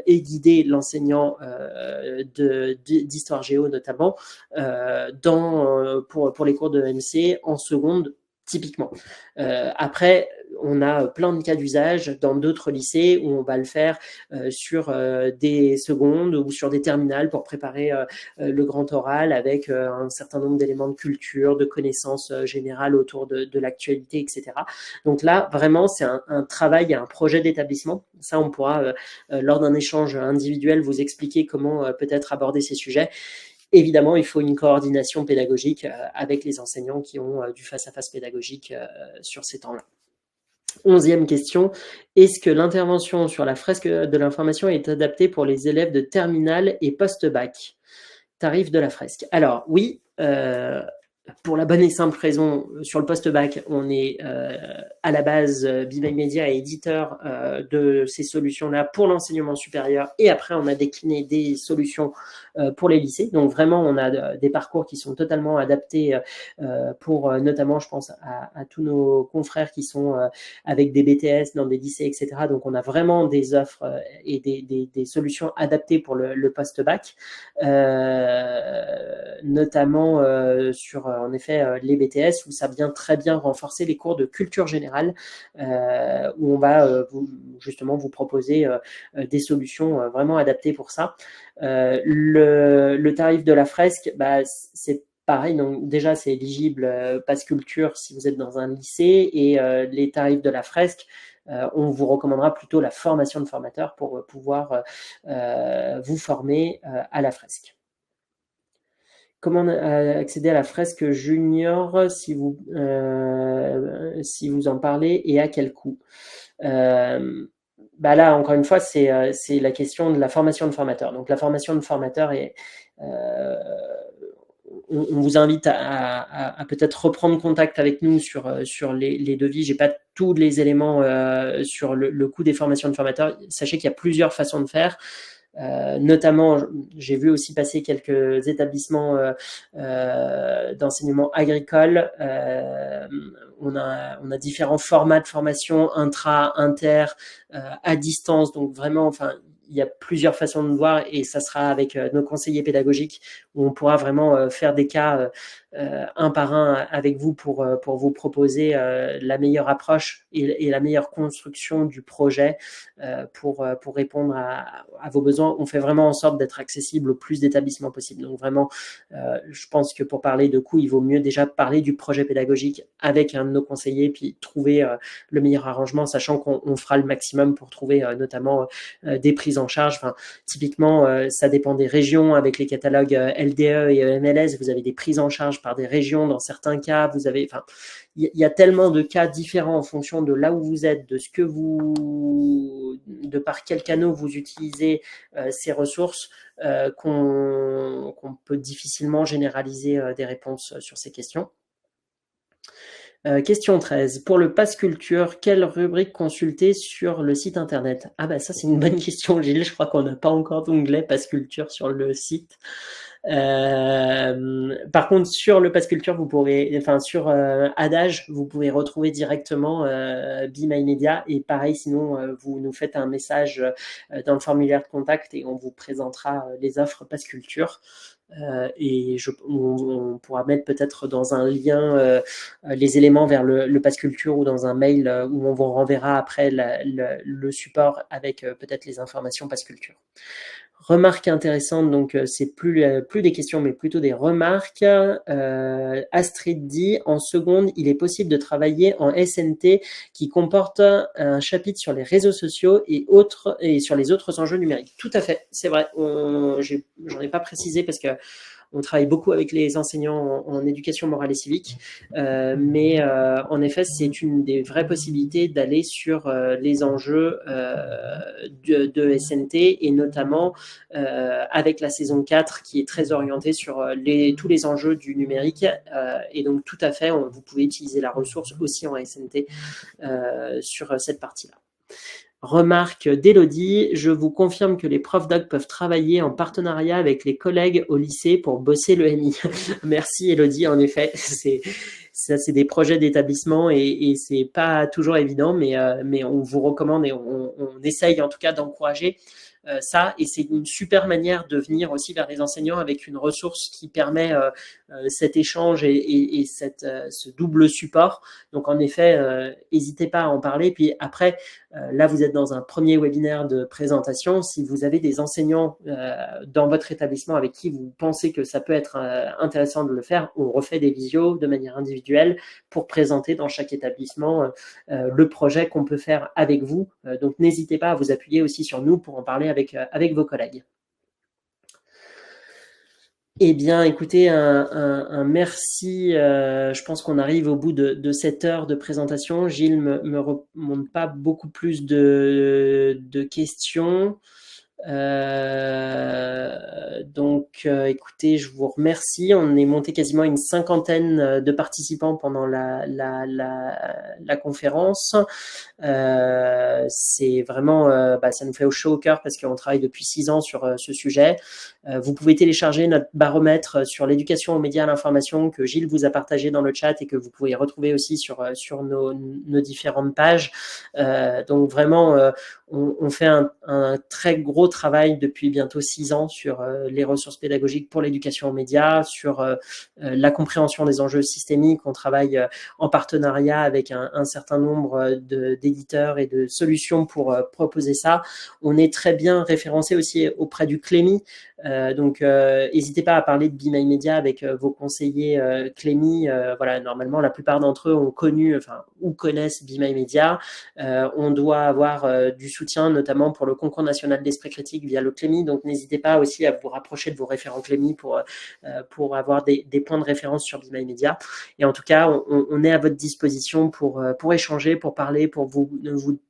et guider l'enseignant d'histoire géo notamment pour les cours de MC en seconde typiquement. Après, on a plein de cas d'usage dans d'autres lycées où on va le faire sur des secondes ou sur des terminales pour préparer le grand oral avec un certain nombre d'éléments de culture, de connaissances générales autour de l'actualité, etc. Donc là, vraiment, c'est un travail, un projet d'établissement. Ça, on pourra, lors d'un échange individuel, vous expliquer comment peut-être aborder ces sujets. Évidemment, il faut une coordination pédagogique avec les enseignants qui ont du face-à-face pédagogique sur ces temps-là. 11e question, est-ce que l'intervention sur la fresque de l'information est adaptée pour les élèves de terminale et post-bac? Tarif de la fresque. Alors oui, pour la bonne et simple raison, sur le post-bac, on est à la base, Be My Media est éditeur de ces solutions-là pour l'enseignement supérieur, et après on a décliné des solutions pour les lycées. Donc vraiment, on a des parcours qui sont totalement adaptés pour notamment, je pense, à tous nos confrères qui sont avec des BTS dans des lycées, etc. Donc on a vraiment des offres et des solutions adaptées pour le post-bac, notamment sur en effet les BTS, où ça vient très bien renforcer les cours de culture générale, où on va justement vous proposer des solutions vraiment adaptées pour ça. Le tarif de la fresque, c'est pareil, donc déjà c'est éligible Pass Culture si vous êtes dans un lycée, et les tarifs de la fresque, on vous recommandera plutôt la formation de formateur pour pouvoir vous former à la fresque. Comment accéder à la fresque junior si vous en parlez, et à quel coût? Là, encore une fois, c'est la question de la formation de formateur. Donc la formation de formateur est on vous invite à peut-être reprendre contact avec nous sur les devis. J'ai pas tous les éléments sur le coût des formations de formateurs. Sachez qu'il y a plusieurs façons de faire. Notamment, j'ai vu aussi passer quelques établissements d'enseignement agricole. On a différents formats de formation, intra, inter, à distance. Donc vraiment, enfin, il y a plusieurs façons de voir, et ça sera avec nos conseillers pédagogiques où on pourra vraiment faire des cas un par un avec vous pour vous proposer la meilleure approche et la meilleure construction du projet pour répondre à vos besoins. On fait vraiment en sorte d'être accessible au plus d'établissements possible. Donc vraiment, je pense que pour parler de coûts, il vaut mieux déjà parler du projet pédagogique avec un de nos conseillers, puis trouver le meilleur arrangement, sachant qu'on fera le maximum pour trouver notamment des prises en charge. Enfin, typiquement, ça dépend des régions. Avec les catalogues LDE et EMLS, vous avez des prises en charge par des régions. Dans certains cas, vous avez, enfin, il y a tellement de cas différents en fonction de là où vous êtes, de par quel canal vous utilisez ces ressources, qu'on peut difficilement généraliser des réponses sur ces questions. Question 13. Pour le Pass Culture, quelle rubrique consulter sur le site internet? Ça c'est une bonne question, Gilles. Je crois qu'on n'a pas encore d'onglet Pass Culture sur le site. Par contre, sur le Pass Culture, vous pourrez, enfin sur Adage, vous pouvez retrouver directement Be My Media, et pareil, sinon vous nous faites un message dans le formulaire de contact et on vous présentera les offres Pass Culture. Et on pourra mettre peut-être dans un lien les éléments vers le Pass Culture, ou dans un mail où on vous renverra après le support avec peut-être les informations Pass Culture. Remarque intéressante, donc c'est plus des questions mais plutôt des remarques. Astrid dit, en seconde, il est possible de travailler en SNT qui comporte un chapitre sur les réseaux sociaux et sur les autres enjeux numériques. Tout à fait, c'est vrai. J'en ai pas précisé parce que on travaille beaucoup avec les enseignants en éducation morale et civique, mais en effet, c'est une des vraies possibilités d'aller sur les enjeux de SNT, et notamment avec la saison 4 qui est très orientée sur tous les enjeux du numérique, et donc tout à fait, vous pouvez utiliser la ressource aussi en SNT sur cette partie-là. Remarque d'Élodie, je vous confirme que les profs doc peuvent travailler en partenariat avec les collègues au lycée pour bosser le MI. Merci Élodie, en effet, ça, c'est des projets d'établissement et c'est pas toujours évident, mais on vous recommande et on essaye en tout cas d'encourager ça. Et c'est une super manière de venir aussi vers les enseignants avec une ressource qui permet cet échange et ce double support. Donc en effet, n'hésitez pas à en parler. Puis après, là, vous êtes dans un premier webinaire de présentation. Si vous avez des enseignants dans votre établissement avec qui vous pensez que ça peut être intéressant de le faire, on refait des visios de manière individuelle pour présenter dans chaque établissement le projet qu'on peut faire avec vous. Donc n'hésitez pas à vous appuyer aussi sur nous pour en parler avec vos collègues. Eh bien, écoutez, un merci. Je pense qu'on arrive au bout de cette heure de présentation. Gilles me remonte pas beaucoup plus de questions. Donc, écoutez, je vous remercie. On est monté quasiment une 50aine de participants pendant la conférence. C'est vraiment, ça nous fait chaud au cœur parce qu'on travaille depuis 6 ans sur ce sujet. Vous pouvez télécharger notre baromètre sur l'éducation aux médias et à l'information que Gilles vous a partagé dans le chat et que vous pouvez retrouver aussi sur nos différentes pages. Donc vraiment, on fait un très gros travail depuis bientôt 6 ans sur les ressources pédagogiques pour l'éducation aux médias, sur la compréhension des enjeux systémiques. On travaille en partenariat avec un certain nombre d'éditeurs et de solutions pour proposer ça. On est très bien référencé aussi auprès du Clémy. Donc, n'hésitez pas à parler de Be My Media avec vos conseillers Clémy. Voilà, normalement, la plupart d'entre eux ont connu, ou connaissent Be My Media. On doit avoir du soutien, notamment pour le concours national d'esprit critique via le Clémy. Donc, n'hésitez pas aussi à vous rapprocher de vos référents Clémy pour avoir des points de référence sur Be My Media. Et en tout cas, on est à votre disposition pour échanger, pour parler, pour vous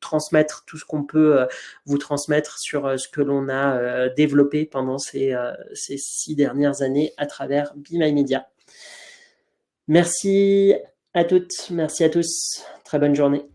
transmettre tout ce qu'on peut vous transmettre sur ce que l'on a développé pendant ces 6 dernières années à travers Be My Media. Merci à toutes, merci à tous. Très bonne journée.